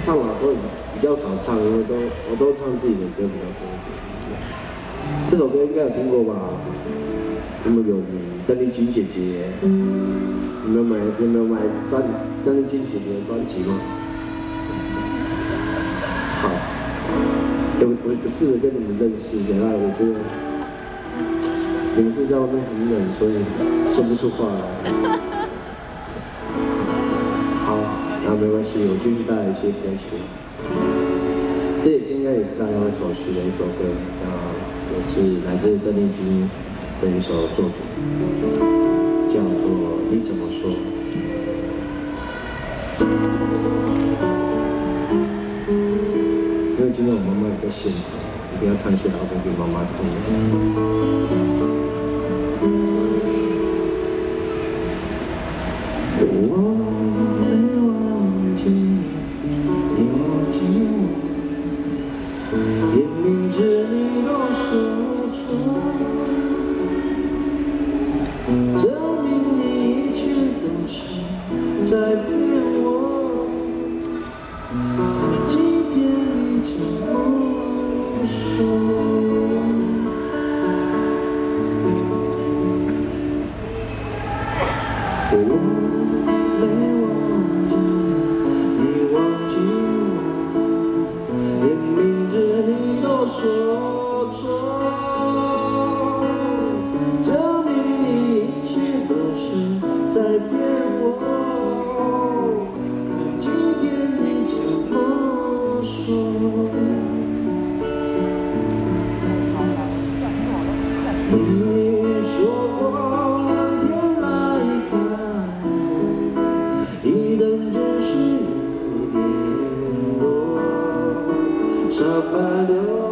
唱老歌比较少唱，因为我都唱自己的歌比较多一点。这首歌应该有听过吧？这么有名，邓丽君姐姐，有没有买邓丽君姐姐的专辑吗？好，我试着跟你们认识一下，我觉得你们是在外面很冷，所以说不出话来。好，那没关系，我继续带来一些歌曲。这应该也是大家会熟悉的一首歌，也是来自邓丽君的一首作品，叫做《你怎么说》。因为今天我妈妈也在现场，一定要唱一些老歌给妈妈听。在骗我，即便你怎么说，我没忘记你，忘记我，连名字你都说错，证明你一切都是在骗我。你说过两天来看，一等就是联络，360